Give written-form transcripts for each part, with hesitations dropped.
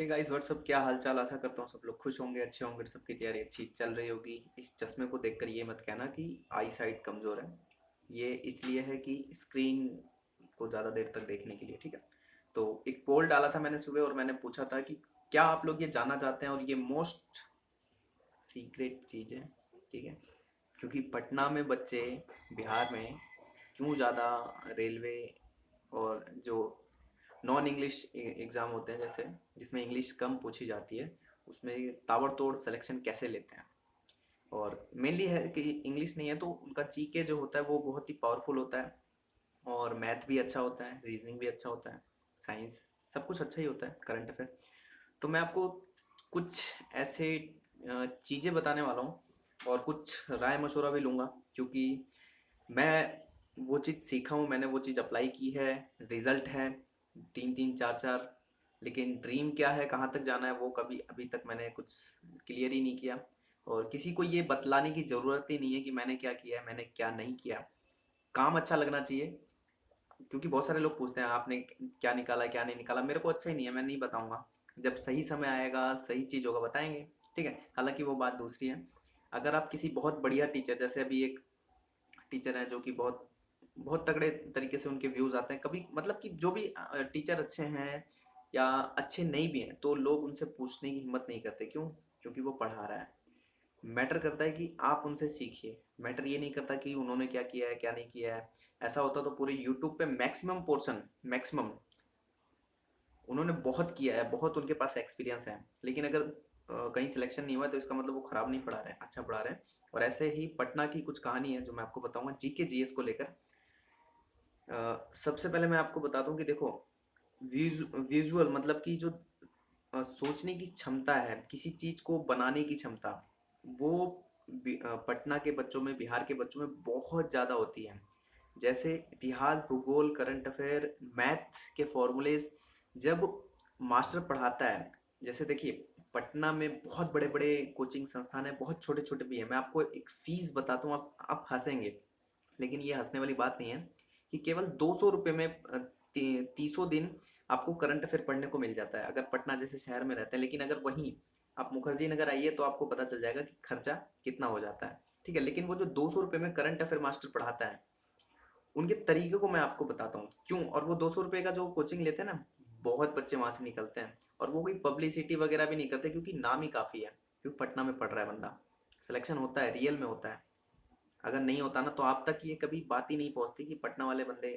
Hey guys what's up, क्या हाल चाल। आशा करता हूँ सब लोग खुश होंगे, अच्छे होंगे, सबकी तैयारी अच्छी चल रही होगी। इस चश्मे को देखकर ये मत कहना कि आई साइट कमज़ोर है। ये इसलिए है कि स्क्रीन को ज़्यादा देर तक देखने के लिए, ठीक है। तो एक पोल डाला था मैंने सुबह और मैंने पूछा था कि क्या आप लोग ये जानना चाहते हैं, और ये मोस्ट सीक्रेट चीज़ है, ठीक है। क्योंकि पटना में बच्चे, बिहार में क्यों ज़्यादा रेलवे और जो नॉन इंग्लिश एग्ज़ाम होते हैं, जैसे जिसमें इंग्लिश कम पूछी जाती है, उसमें ताबड़तोड़ सिलेक्शन कैसे लेते हैं। और मेनली है कि इंग्लिश नहीं है तो उनका जीके जो होता है वो बहुत ही पावरफुल होता है, और मैथ भी अच्छा होता है, रीजनिंग भी अच्छा होता है, साइंस, सब कुछ अच्छा ही होता है, करंट अफेयर। तो मैं आपको कुछ ऐसे चीज़ें बताने वाला हूँ, और कुछ राय मशवरा भी लूँगा, क्योंकि मैं वो चीज़ सीखा हूँ, मैंने वो चीज़ अप्लाई की है, रिजल्ट है 3-3 4-4। लेकिन ड्रीम क्या है, कहाँ तक जाना है, वो कभी अभी तक मैंने कुछ क्लियर ही नहीं किया। और किसी को ये बतलाने की ज़रूरत ही नहीं है कि मैंने क्या किया है, मैंने क्या नहीं किया। काम अच्छा लगना चाहिए, क्योंकि बहुत सारे लोग पूछते हैं आपने क्या निकाला क्या नहीं निकाला। मेरे को अच्छा ही नहीं है, मैं नहीं बताऊंगा। जब सही समय आएगा, सही चीज़ होगा, बताएंगे, ठीक है। हालांकि वो बात दूसरी है। अगर आप किसी बहुत बढ़िया टीचर, जैसे अभी एक टीचर हैं जो कि बहुत बहुत तगड़े तरीके से उनके व्यूज़ आते हैं, कभी मतलब कि जो भी टीचर अच्छे हैं या अच्छे नहीं भी हैं, तो लोग उनसे पूछने की हिम्मत नहीं करते। क्यों? क्योंकि वो पढ़ा रहा है। मैटर करता है कि आप उनसे सीखिए। मैटर ये नहीं करता कि उन्होंने क्या किया है क्या नहीं किया है। ऐसा होता तो पूरे यूट्यूब पे मैक्सिमम पोर्शन, मैक्सिमम उन्होंने बहुत किया है, बहुत उनके पास एक्सपीरियंस है, लेकिन अगर कहीं सिलेक्शन नहीं हुआ तो इसका मतलब वो खराब नहीं पढ़ा रहे हैं, अच्छा पढ़ा रहे हैं। और ऐसे ही पटना की कुछ कहानी है जो मैं आपको बताऊंगा जीके जीएस को लेकर। सबसे पहले मैं आपको बता दूं कि देखो, विजुअल मतलब कि जो सोचने की क्षमता है, किसी चीज को बनाने की क्षमता, वो पटना के बच्चों में, बिहार के बच्चों में बहुत ज्यादा होती है। जैसे इतिहास, भूगोल, करंट अफेयर, मैथ के फॉर्मूलेज जब मास्टर पढ़ाता है, जैसे देखिए पटना में बहुत बड़े बड़े कोचिंग संस्थान है, बहुत छोटे छोटे भी है। मैं आपको एक फीस बताता हूँ, आप हंसेंगे, लेकिन ये हंसने वाली बात नहीं है। कि केवल 200 रुपये में 30 दिन आपको करंट अफेयर पढ़ने को मिल जाता है, अगर पटना जैसे शहर में रहते हैं। लेकिन अगर वहीं आप मुखर्जी नगर आइए तो आपको पता चल जाएगा कि खर्चा कितना हो जाता है, ठीक है। लेकिन वो जो 200 रुपये में करंट अफेयर मास्टर पढ़ाता है, उनके तरीके को मैं आपको बताता हूँ क्यों। और वो 200 रुपये का जो कोचिंग लेते हैं ना, बहुत बच्चे वहां से निकलते हैं, और वो कोई पब्लिसिटी वगैरह भी नहीं करते, क्योंकि नाम ही काफ़ी है, क्योंकि पटना में पढ़ रहा है बंदा। सिलेक्शन होता है, रियल में होता है। अगर नहीं होता ना तो आप तक ये कभी बात ही नहीं पहुंचती कि पटना वाले बंदे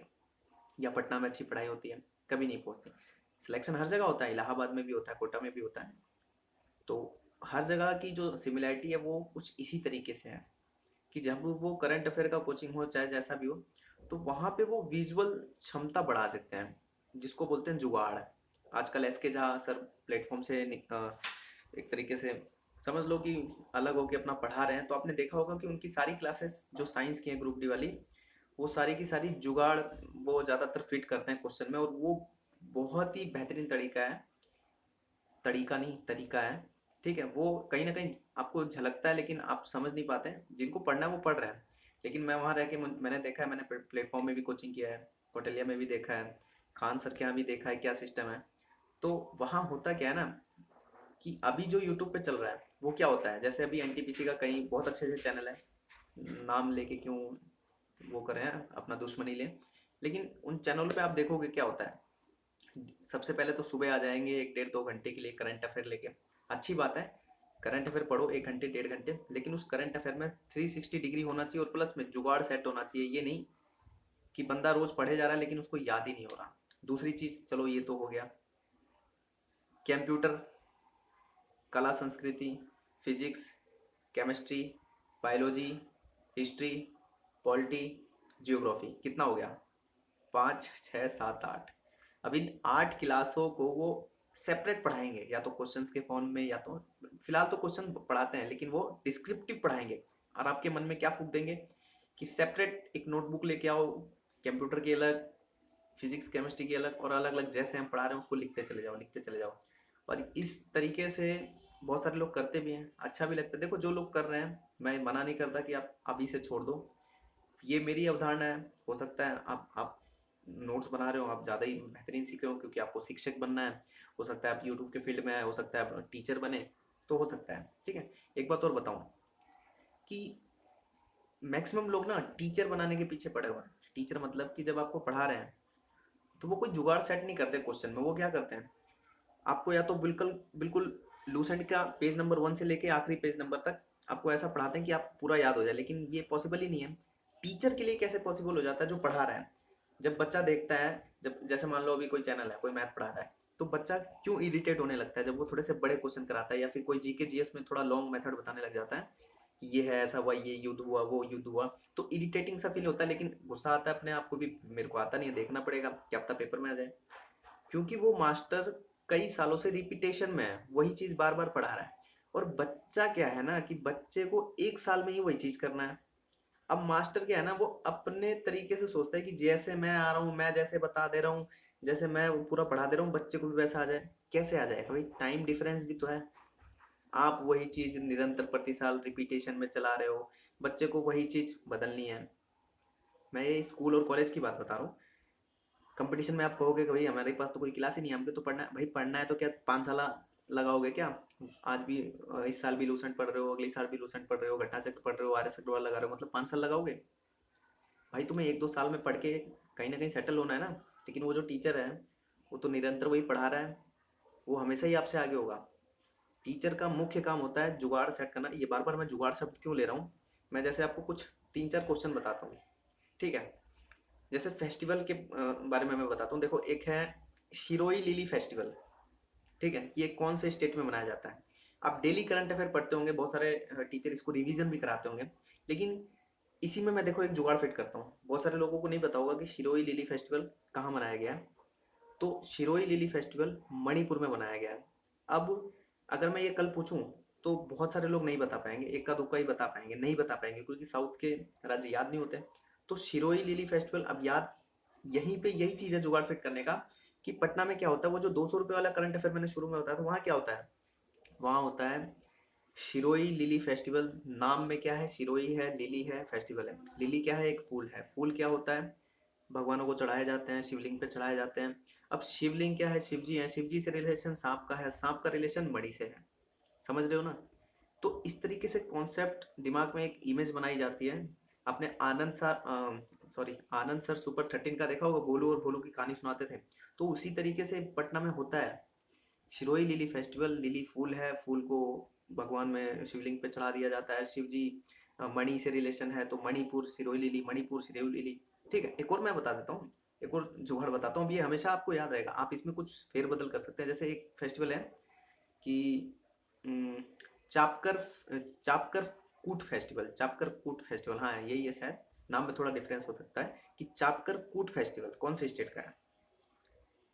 या पटना में अच्छी पढ़ाई होती है, कभी नहीं पहुंचती। सिलेक्शन हर जगह होता है, इलाहाबाद में भी होता है, कोटा में भी होता है। तो हर जगह की जो सिमिलैरिटी है वो कुछ इसी तरीके से है, कि जब वो करंट अफेयर का कोचिंग हो चाहे जैसा भी हो, तो वहाँ पे वो विजुअल क्षमता बढ़ा देते हैं, जिसको बोलते हैं जुगाड़। आजकल एस के झा सर प्लेटफॉर्म से एक तरीके से समझ लो कि अलग होके अपना पढ़ा रहे हैं, तो आपने देखा होगा कि उनकी सारी क्लासेस जो साइंस की हैं, ग्रुप डी वाली, वो सारी की सारी जुगाड़ वो ज़्यादातर फिट करते हैं क्वेश्चन में, और वो बहुत ही बेहतरीन तरीका है, तरीका नहीं तरीका है, ठीक है। वो कहीं ना कहीं आपको झलकता है, लेकिन आप समझ नहीं पाते हैं। जिनको पढ़ना है वो पढ़ रहे हैं। लेकिन मैं वहाँ रह के मैंने देखा है, मैंने प्लेटफॉर्म में भी कोचिंग किया है, कौटल्या में भी देखा है, खान सर के यहाँ भी देखा है क्या सिस्टम है। तो वहाँ होता क्या है ना, कि अभी जो यूट्यूब पे चल रहा है वो क्या होता है, जैसे अभी एनटीपीसी का कहीं बहुत अच्छे अच्छे चैनल है, नाम लेके क्यों वो करें अपना दुश्मनी लें, लेकिन उन चैनलों पे आप देखोगे क्या होता है। सबसे पहले तो सुबह आ जाएंगे 1 डेढ़ 2 घंटे के लिए करंट अफेयर लेके। अच्छी बात है, करंट अफेयर पढ़ो 1 घंटे 1.5 घंटे, लेकिन उस करंट अफेयर में 360 डिग्री होना चाहिए, और प्लस में जुगाड़ सेट होना चाहिए। ये नहीं कि बंदा रोज पढ़े जा रहा है लेकिन उसको याद ही नहीं हो रहा। दूसरी चीज, चलो ये तो हो गया, कंप्यूटर, कला संस्कृति, physics, chemistry, biology, history, polity, geography, कितना हो गया? 5 6 7 8। अब इन 8 क्लासों को वो सेपरेट पढ़ाएंगे, या तो क्वेश्चंस के फॉर्म में, या तो फिलहाल तो क्वेश्चन पढ़ाते हैं, लेकिन वो डिस्क्रिप्टिव पढ़ाएंगे। और आपके मन में क्या फूक देंगे कि सेपरेट एक नोटबुक लेके आओ, कंप्यूटर की अलग, फिजिक्स केमिस्ट्री की अलग, और अलग अलग जैसे हम पढ़ा रहे हैं उसको लिखते चले जाओ, लिखते चले जाओ। और इस तरीके से बहुत सारे लोग करते भी हैं, अच्छा भी लगता है। देखो जो लोग कर रहे हैं, मैं मना नहीं करता कि आप अभी से छोड़ दो, ये मेरी अवधारणा है। हो सकता है आप नोट्स बना रहे हो, आप ज़्यादा ही बेहतरीन सीख रहे हो क्योंकि आपको शिक्षक बनना है, हो सकता है आप यूट्यूब के फील्ड में आए, हो सकता है आप टीचर बने, तो हो सकता है। ठीक है, एक बात और बताऊं कि मैक्सिमम लोग ना टीचर बनाने के पीछे पड़े हुए हैं। टीचर मतलब कि जब आपको पढ़ा रहे हैं तो वो कोई जुगाड़ सेट नहीं करते क्वेश्चन में। वो क्या करते हैं, आपको या तो बिल्कुल बिल्कुल लूसेंट का पेज नंबर 1 से लेके आखिरी पेज नंबर तक आपको ऐसा पढ़ाते हैं कि आप पूरा याद हो जाए, लेकिन ये पॉसिबल ही नहीं है। टीचर के लिए कैसे पॉसिबल हो जाता है जो पढ़ा रहा है? जब बच्चा देखता है, जब जैसे मान लो अभी कोई चैनल है, कोई मैथ पढ़ा रहा है, तो बच्चा क्यों इरिटेट होने लगता है जब वो थोड़े से बड़े क्वेश्चन कराता है, या फिर कोई जीके जीएस में थोड़ा लॉन्ग मेथड बताने लग जाता है कि ये है, ऐसा हुआ, ये युद्ध हुआ, वो युद्ध हुआ, तो इरिटेटिंग सा फील होता है। लेकिन गुस्सा आता है अपने आप को भी, मेरे को आता नहीं है, देखना पड़ेगा, क्या पता पेपर में आ जाए। क्योंकि वो मास्टर कई सालों से रिपीटेशन में है, वही चीज बार बार पढ़ा रहा है। और बच्चा क्या है ना कि बच्चे को एक साल में ही वही चीज करना है। अब मास्टर क्या है ना, वो अपने तरीके से सोचता है कि जैसे मैं आ रहा हूँ, मैं जैसे बता दे रहा हूँ, जैसे मैं वो पूरा पढ़ा दे रहा हूँ, बच्चे को भी वैसा आ जाए। कैसे आ जाएगा भाई? टाइम डिफरेंस भी तो है। आप वही चीज निरंतर प्रति साल रिपीटेशन में चला रहे हो, बच्चे को वही चीज बदलनी है। मैं ये स्कूल और कॉलेज की बात बता रहा हूँ। कंपटीशन में आप कहोगे कि भाई हमारे पास तो कोई क्लास ही नहीं है, हमको तो पढ़ना है। भाई पढ़ना है तो क्या 5 साल लगाओगे क्या? आज भी इस साल भी लूसेंट पढ़ रहे हो, अगले साल भी लूसेंट पढ़ रहे हो, घटना चक्र पढ़ रहे हो, आर्य सग्रवाल लगा रहे हो, मतलब 5 साल लगाओगे? भाई तुम्हें 1-2 साल में पढ़ के कहीं ना कहीं सेटल होना है ना। लेकिन वो जो टीचर है, वो तो निरंतर वही पढ़ा रहा है, वो हमेशा ही आपसे आगे होगा। टीचर का मुख्य काम होता है जुगाड़ सेट करना। ये बार बार मैं जुगाड़ शब्द क्यों ले रहा हूँ, मैं जैसे आपको कुछ 3-4 क्वेश्चन बताता हूँ। ठीक है, जैसे फेस्टिवल के बारे में मैं बताता हूँ। देखो, एक है शिरोई लिली फेस्टिवल। ठीक है, ये कौन से स्टेट में मनाया जाता है? आप डेली करंट अफेयर पढ़ते होंगे, बहुत सारे टीचर इसको रिवीजन भी कराते होंगे। लेकिन इसी में मैं देखो एक जुगाड़ फिट करता हूँ। बहुत सारे लोगों को नहीं पता होगा कि शिरोई लिली फेस्टिवल कहाँ मनाया गया है। तो शिरोई लिली फेस्टिवल मणिपुर में मनाया गया है। अब अगर मैं ये कल पूछूं तो बहुत सारे लोग नहीं बता पाएंगे, इक्का दुक्का ही बता पाएंगे, नहीं बता पाएंगे, क्योंकि साउथ के राज्य याद नहीं होते। तो शिरोई लिली फेस्टिवल अब याद, यहीं पे यही चीज है जुगाड़ फिट करने का, कि पटना में क्या होता है। वो जो 200 रुपये वाला करंट अफेयर मैंने शुरू में बताया था, वहाँ क्या होता है? वहाँ होता है शिरोई लिली फेस्टिवल। नाम में क्या है? शिरोई है, लिली है, फेस्टिवल है। लिली क्या है? एक फूल है। फूल क्या होता है? भगवानों को चढ़ाए जाते हैं, शिवलिंग पे चढ़ाए जाते हैं। अब शिवलिंग क्या है? शिव जी है, शिव जी से रिलेशन सांप का है, सांप का रिलेशन मणि से है। समझ रहे हो ना? तो इस तरीके से कॉन्सेप्ट दिमाग में एक इमेज बनाई जाती है। आपने आनंद सर सुपर 13 का देखा होगा, गोलू और भोलू की कहानी सुनाते थे। तो उसी तरीके से पटना में होता है शिरोई लिली फेस्टिवल। लिली फूल है, फूल को भगवान में शिवलिंग पे चढ़ा दिया जाता है। शिव जी मणि से रिलेशन है, तो मणिपुर सिरोई लिली, मणिपुर सिरोई लिली। ठीक है, एक और मैं बता देता हूँ, एक और जुगाड़ बताता हूँ। अब ये हमेशा आपको याद रहेगा, आप इसमें कुछ फेरबदल कर सकते हैं। जैसे एक फेस्टिवल है कि उम, चापकर चापकर कूट फेस्टिवल। चापकर कूट फेस्टिवल, हाँ यही है शायद, नाम में थोड़ा डिफरेंस हो सकता है। कि चापकर कूट फेस्टिवल कौन से स्टेट का है?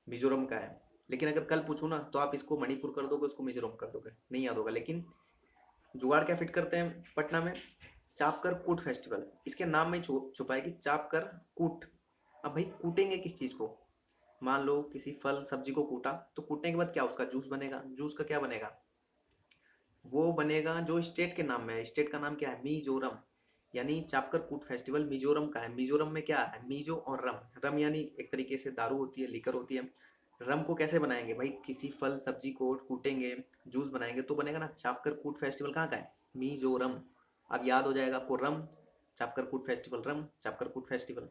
मिजोरम का है। लेकिन अगर कल पूछूं ना तो आप इसको मणिपुर कर दोगे, उसको मिजोरम कर दोगे, नहीं याद होगा। लेकिन जुगाड़ क्या फिट करते हैं पटना में? चापकर कूट फेस्टिवल। इसके नाम में छुपा है कि चापकर कूट। अब भाई कूटेंगे किस चीज को? मान लो किसी फल सब्जी को कूटा, तो कूटने के बाद क्या उसका जूस बनेगा। जूस का क्या बनेगा? वो बनेगा जो स्टेट के नाम में है। स्टेट का नाम क्या है? मिजोरम। यानी चापकर कूट फेस्टिवल मिजोरम का है। मिजोरम में क्या है? मिजो और रम। रम यानी एक तरीके से दारू होती है, लिकर होती है। रम को कैसे बनाएंगे भाई? किसी फल सब्जी को कूटेंगे, जूस बनाएंगे, तो बनेगा ना। चापकर कूट फेस्टिवल कहाँ का है? मिजोरम। अब याद हो जाएगा आपको, रम चापकर कूट फेस्टिवल, रम चापकर कूट फेस्टिवल।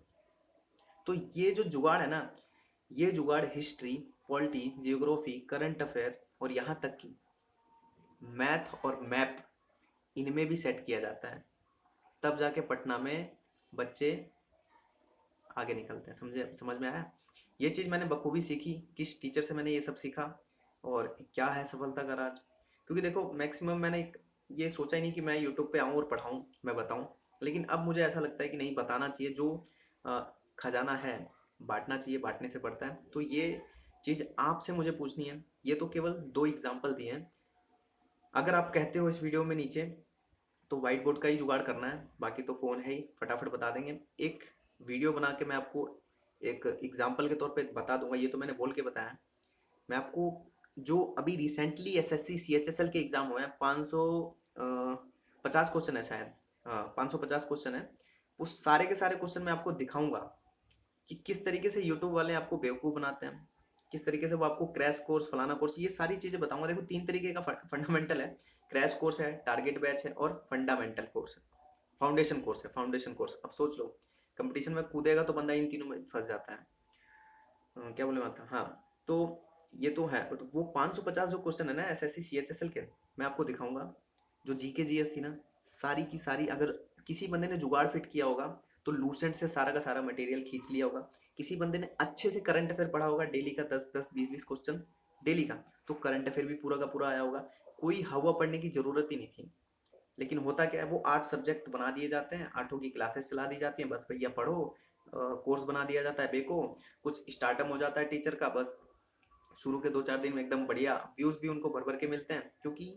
तो ये जो जुगाड़ है ना, ये जुगाड़ history, polity, geography, current affair और यहाँ तक कि मैथ और मैप, इनमें भी सेट किया जाता है। तब जाके पटना में बच्चे आगे निकलते हैं। समझे? समझ में आया? ये चीज़ मैंने बखूबी सीखी। किस टीचर से मैंने ये सब सीखा और क्या है सफलता का राज? क्योंकि देखो मैक्सिमम मैंने ये सोचा ही नहीं कि मैं यूट्यूब पे आऊँ और पढ़ाऊँ, मैं बताऊँ। लेकिन अब मुझे ऐसा लगता है कि नहीं, बताना चाहिए। जो अ, खजाना है बांटना चाहिए, बांटने से बढ़ता है। तो ये चीज़ आपसे मुझे पूछनी है। ये तो केवल 2 एग्जाम्पल दिए हैं। अगर आप कहते हो इस वीडियो में नीचे, तो व्हाइट बोर्ड का ही जुगाड़ करना है, बाकी तो फ़ोन है ही, फटाफट बता देंगे। एक वीडियो बना के मैं आपको एक एग्जाम्पल के तौर पे बता दूंगा। ये तो मैंने बोल के बताया। मैं आपको जो अभी रिसेंटली एसएससी सीएचएसएल के एग्जाम हुए हैं, 550 क्वेश्चन है शायद, हाँ 550 क्वेश्चन है, वो सारे के सारे क्वेश्चन मैं आपको दिखाऊंगा कि किस तरीके से यूट्यूब वाले आपको बेवकूफ़ बनाते हैं। किस तरीके से वो आपको क्रैश कोर्स, फलाना कोर्स, ये सारी चीज़ें बताऊंगा। देखो 3 तरीके का फंडामेंटल है, क्रैश कोर्स है, टारगेट बैच है और फंडामेंटल कोर्स है, फाउंडेशन कोर्स है, फाउंडेशन कोर्स। अब सोच लो कंपटीशन में कूदेगा तो बंदा इन तीनों में फंस जाता है। क्या बोले माता, हाँ। तो ये तो है, तो वो 550 जो क्वेश्चन है ना एसएससी सीएचएसएल के, मैं आपको दिखाऊंगा। जो जीके जीएस थी ना, सारी की सारी, अगर किसी बंदे ने जुगाड़ फिट किया होगा तो लूसेंट से सारा का सारा मटेरियल खींच लिया होगा। किसी बंदे ने अच्छे से करंट अफेयर पढ़ा होगा, डेली का 10-10 20-20 क्वेश्चन डेली का, तो करंट अफेयर भी पूरा का पूरा आया होगा। कोई हवा पढ़ने की जरूरत ही नहीं थी। लेकिन होता क्या है, वो 8 सब्जेक्ट बना दिए जाते हैं, 8 की क्लासेस चला दी जाती हैं, बस भैया पढ़ो। कोर्स बना दिया जाता है बेको, कुछ स्टार्टअप हो जाता है टीचर का, बस शुरू के 2-4 दिन में एकदम बढ़िया व्यूज भी उनको भर भर के मिलते हैं, क्योंकि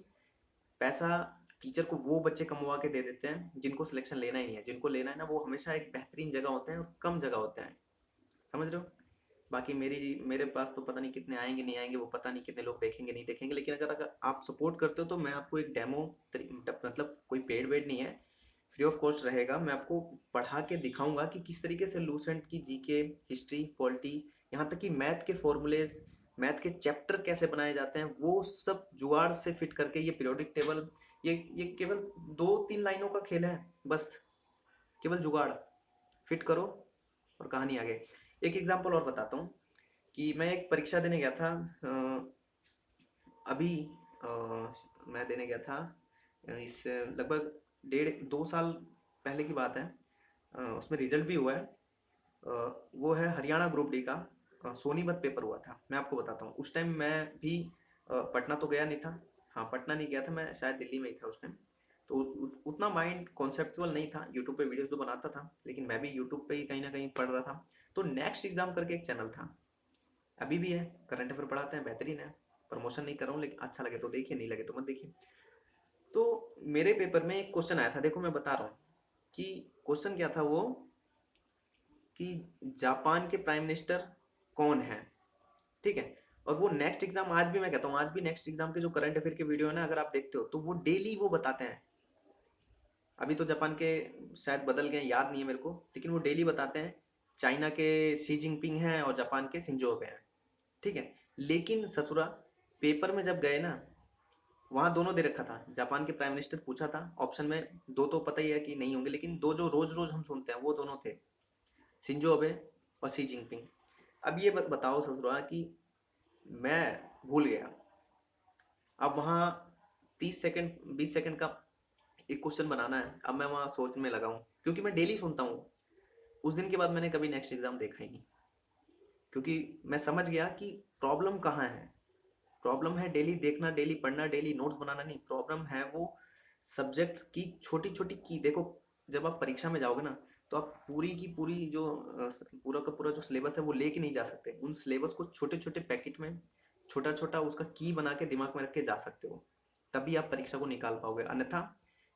पैसा टीचर को वो बच्चे कमवा के दे देते हैं जिनको सिलेक्शन लेना ही नहीं है। जिनको लेना है ना, वो हमेशा एक बेहतरीन जगह होते हैं और कम जगह होते हैं, समझ रहे हो। बाकी मेरे पास तो पता नहीं कितने आएंगे नहीं आएंगे, वो पता नहीं कितने लोग देखेंगे नहीं देखेंगे, लेकिन अगर आप सपोर्ट करते हो तो मैं आपको एक डेमो, मतलब कोई पेड वेड नहीं है, फ्री ऑफ कॉस्ट रहेगा। मैं आपको पढ़ा के दिखाऊंगा कि किस तरीके से लूसेंट की जीके, हिस्ट्री, पॉलिटी, यहाँ तक कि मैथ के फॉर्मूलेज, मैथ के चैप्टर कैसे बनाए जाते हैं, वो सब जुगाड़ से फिट करके, ये पीरियोडिक टेबल, ये केवल 2-3 लाइनों का खेल है बस, केवल जुगाड़ फिट करो और कहानी आगे। एक एग्जांपल और बताता हूँ कि मैं एक परीक्षा देने गया था, अभी अ, मैं देने गया था, इस लगभग 1.5-2 साल पहले की बात है। उसमें रिजल्ट भी हुआ है। वो है हरियाणा ग्रुप डी का, सोनीपत पेपर हुआ था। मैं आपको बताता हूँ, उस टाइम मैं भी पटना तो गया नहीं था। हाँ, पटना नहीं गया था मैं, शायद दिल्ली में ही था उस टाइम। तो उतना माइंड कॉन्सेप्चुअल नहीं था, यूट्यूब पे वीडियोस तो बनाता था, लेकिन मैं भी यूट्यूब पे ही कहीं ना कहीं पढ़ रहा था। तो नेक्स्ट एग्जाम करके एक चैनल था, अभी भी है, करंट अफेयर पढ़ाते हैं, बेहतरीन है। प्रमोशन नहीं कर रहा हूँ, लेकिन अच्छा लगे तो देखिए, नहीं लगे तो मत देखिए। तो मेरे पेपर में एक क्वेश्चन आया था, देखो मैं बता रहा हूँ कि क्वेश्चन क्या था वो, कि जापान के प्राइम मिनिस्टर कौन है, ठीक है। और वो नेक्स्ट एग्जाम, आज भी मैं कहता हूँ, आज भी नेक्स्ट एग्जाम के जो करंट अफेयर के वीडियो है ना, अगर आप देखते हो तो वो डेली वो बताते हैं। अभी तो जापान के शायद बदल गए, याद नहीं है मेरे को, लेकिन वो डेली बताते हैं चाइना के शी जिनपिंग हैं और जापान के शिंजो अबे हैं, ठीक है। लेकिन ससुरा, पेपर में जब गए ना, वहां दोनों दे रखा था, जापान के प्राइम मिनिस्टर पूछा था ऑप्शन में, दो तो पता ही है कि नहीं होंगे, लेकिन दो जो रोज रोज हम सुनते हैं वो दोनों थे, शिंजो अबे और शी जिनपिंग। अब ये बताओ ससुरा कि मैं भूल गया। अब वहाँ 30 सेकंड 20 सेकंड का एक क्वेश्चन बनाना है, अब मैं वहाँ सोच में लगा हूँ, क्योंकि मैं डेली सुनता हूँ। उस दिन के बाद मैंने कभी नेक्स्ट एग्जाम देखा ही नहीं, क्योंकि मैं समझ गया कि प्रॉब्लम कहाँ है। प्रॉब्लम है डेली देखना, डेली पढ़ना, डेली नोट्स बनाना नहीं, प्रॉब्लम है वो सब्जेक्ट्स की छोटी छोटी की। देखो, जब आप परीक्षा में जाओगे ना, तो आप पूरी की पूरी जो पूरा का पूरा जो सिलेबस है वो लेके नहीं जा सकते। उन सिलेबस को छोटे छोटे पैकेट में, छोटा छोटा उसका की बना के दिमाग में रख के जा सकते हो, तभी आप परीक्षा को निकाल पाओगे। अन्यथा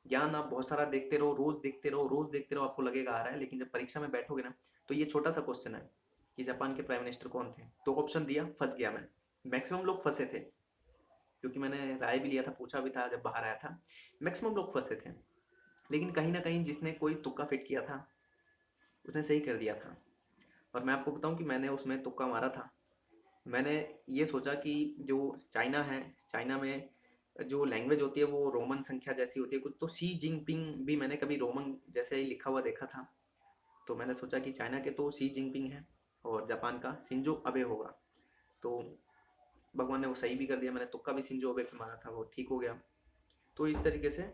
ज्ञान आप बहुत सारा देखते रहो, रोज देखते रहो, रोज देखते रहो, आपको लगेगा आ रहा है, लेकिन जब परीक्षा में बैठोगे ना, तो ये छोटा सा क्वेश्चन है कि जापान के प्राइम मिनिस्टर कौन थे, तो ऑप्शन दिया, फंस गया मैं। मैक्सिमम लोग फंसे थे, क्योंकि मैंने राय भी लिया था, पूछा भी था जब बाहर आया था। मैक्सिमम लोग फंसे थे, लेकिन कहीं ना कहीं जिसने कोई तुक्का फिट किया था उसने सही कर दिया था। और मैं आपको बताऊं कि मैंने उसमें तुक्का मारा था। मैंने ये सोचा कि जो चाइना है, चाइना में जो लैंग्वेज होती है वो रोमन संख्या जैसी होती है कुछ, तो शी जिनपिंग भी मैंने कभी रोमन जैसे ही लिखा हुआ देखा था। तो मैंने सोचा कि चाइना के तो शी जिनपिंग है और जापान का शिंजो अबे होगा। तो भगवान ने वो सही भी कर दिया, मैंने तुक्का भी शिंजो अबे पे मारा था, वो ठीक हो गया। तो इस तरीके से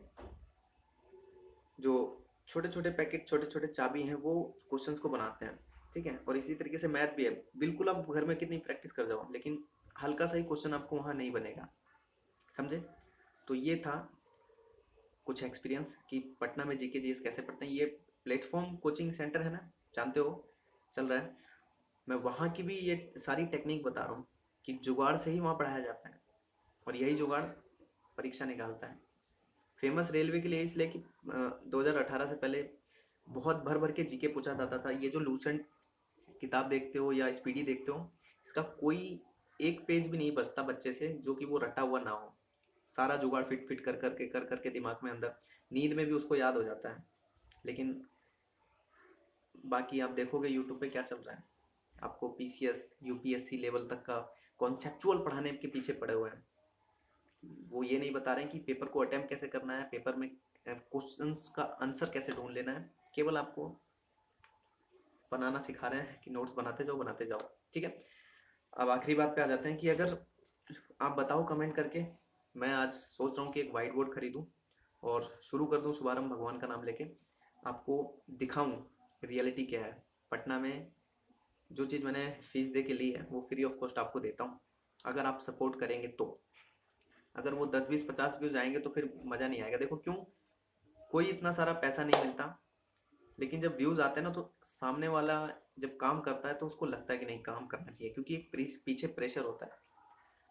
जो छोटे छोटे पैकेट, छोटे छोटे चाबी हैं, वो क्वेश्चंस को बनाते हैं, ठीक है। और इसी तरीके से मैथ भी है, बिल्कुल आप घर में कितनी प्रैक्टिस कर जाओ, लेकिन हल्का सा ही क्वेश्चन आपको वहाँ नहीं बनेगा, समझे। तो ये था कुछ एक्सपीरियंस कि पटना में जीके जीएस कैसे पढ़ते हैं। ये प्लेटफॉर्म कोचिंग सेंटर है ना, जानते हो, चल रहा है। मैं वहाँ की भी ये सारी टेक्निक बता रहा हूँ कि जुगाड़ से ही वहाँ पढ़ाया जाता है, और यही जुगाड़ परीक्षा निकालता है। फेमस रेलवे के लिए इसलिए कि 2018 से पहले बहुत भर भर के जीके पूछा जाता था। ये जो लूसेंट किताब देखते हो या स्पीडी देखते हो, इसका कोई एक पेज भी नहीं बचता बच्चे से जो कि वो रटा हुआ ना हो। सारा जुगाड़ फिट फिट कर करके दिमाग में, अंदर नींद में भी उसको याद हो जाता है। लेकिन बाकी आप देखोगे यूट्यूब पे क्या चल रहा है, आपको पीसीएस यूपीएससी लेवल तक का कॉन्सेप्चुअल पढ़ाने के पीछे पड़े हुए हैं। वो ये नहीं बता रहे हैं कि पेपर को अटेम्प्ट कैसे करना है, पेपर में क्वेश्चंस का आंसर कैसे ढूंढ लेना है। केवल आपको बनाना सिखा रहे हैं कि नोट्स बनाते जाओ। ठीक है, अब आखिरी बात पे आ जाते हैं कि अगर आप बताओ कमेंट करके, मैं आज सोच रहा हूँ कि एक वाइट बोर्ड खरीदूँ और शुरू कर दूँ शुभारंभ भगवान का नाम लेके, आपको दिखाऊँ रियलिटी क्या है। पटना में जो चीज़ मैंने फीस दे के ली है वो फ्री ऑफ कॉस्ट आपको देता हूँ, अगर आप सपोर्ट करेंगे तो। अगर वो 10 20 50 व्यूज आएंगे तो फिर मज़ा नहीं आएगा। देखो क्यों, कोई इतना सारा पैसा नहीं मिलता, लेकिन जब व्यूज आते हैं ना तो सामने वाला जब काम करता है तो उसको लगता है कि नहीं काम करना चाहिए, क्योंकि एक पीछे प्रेशर होता है।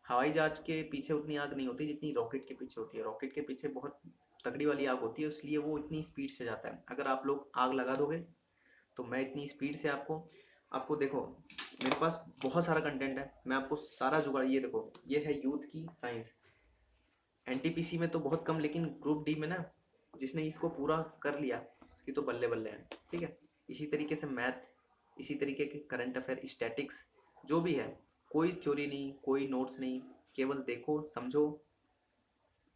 हवाई जहाज के पीछे उतनी आग नहीं होती जितनी रॉकेट के पीछे होती है। रॉकेट के पीछे बहुत तगड़ी वाली आग होती है, इसलिए वो इतनी स्पीड से जाता है। अगर आप लोग आग लगा दोगे तो मैं इतनी स्पीड से आपको आपको देखो, मेरे पास बहुत सारा कंटेंट है, मैं आपको सारा जुगाड़, ये देखो ये है यूथ की साइंस। एनटीपीसी में तो बहुत कम, लेकिन ग्रुप डी में ना जिसने इसको पूरा कर लिया उसकी तो बल्ले बल्ले हैं। ठीक है, इसी तरीके से मैथ, इसी तरीके के करंट अफेयर, स्टैटिक्स, जो भी है, कोई थ्योरी नहीं, कोई नोट्स नहीं, केवल देखो समझो,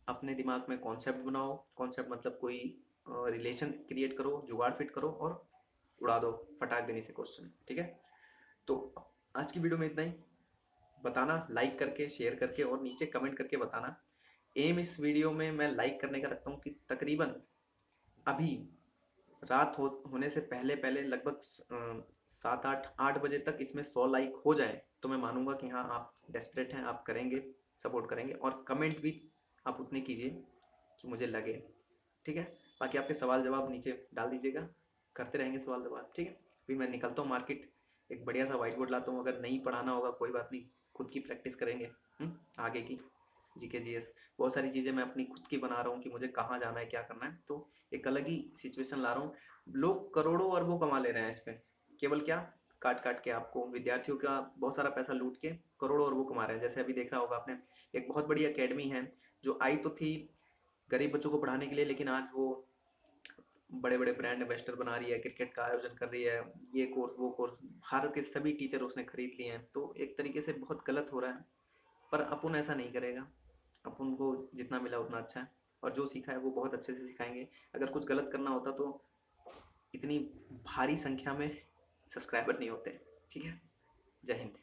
अपने दिमाग में कॉन्सेप्ट बनाओ। कॉन्सेप्ट मतलब कोई रिलेशन क्रिएट करो, जुगाड़ फिट करो और उड़ा दो फटाक देने से क्वेश्चन। ठीक है, तो आज की वीडियो में इतना ही। बताना लाइक करके, शेयर करके और नीचे कमेंट करके बताना। एम इस वीडियो में मैं लाइक करने का रखता हूँ कि तकरीबन अभी होने से पहले पहले लगभग 7 8 8 बजे तक इसमें 100 लाइक हो जाए तो मैं मानूंगा कि हाँ आप डेस्परेट हैं, आप करेंगे, सपोर्ट करेंगे। और कमेंट भी आप उतने कीजिए कि मुझे लगे। ठीक है, बाकी आपके सवाल जवाब नीचे डाल दीजिएगा, करते रहेंगे सवाल जवाब। ठीक है, अभी मैं निकलता हूँ मार्केट, एक बढ़िया सा व्हाइट बोर्ड लाता हूँ। अगर नहीं पढ़ाना होगा कोई बात नहीं, खुद की प्रैक्टिस करेंगे। आगे की जीके जीएस बहुत सारी चीज़ें मैं अपनी खुद की बना रहा हूँ कि मुझे कहाँ जाना है, क्या करना है। तो एक अलग ही सिचुएशन ला रहा हूँ। लोग करोड़ों अरबों कमा ले रहे हैं इस पे, केवल क्या, काट काट के आपको विद्यार्थियों का बहुत सारा पैसा लूट के करोड़ों अरबों कमा रहे हैं। जैसे अभी देख रहा होगा आपने, एक बहुत बड़ी अकेडमी है जो आई तो थी गरीब बच्चों को पढ़ाने के लिए, लेकिन आज वो बड़े बड़े ब्रांड इन्वेस्टर बना रही है, क्रिकेट का आयोजन कर रही है, ये कोर्स वो कोर्स, भारत के सभी टीचर उसने खरीद लिए हैं। तो एक तरीके से बहुत गलत हो रहा है, पर अपन ऐसा नहीं करेगा। अपन को जितना मिला उतना अच्छा है, और जो सीखा है वो बहुत अच्छे से सिखाएंगे। अगर कुछ गलत करना होता तो इतनी भारी संख्या में सब्सक्राइबर नहीं होते। ठीक है, जय हिंद।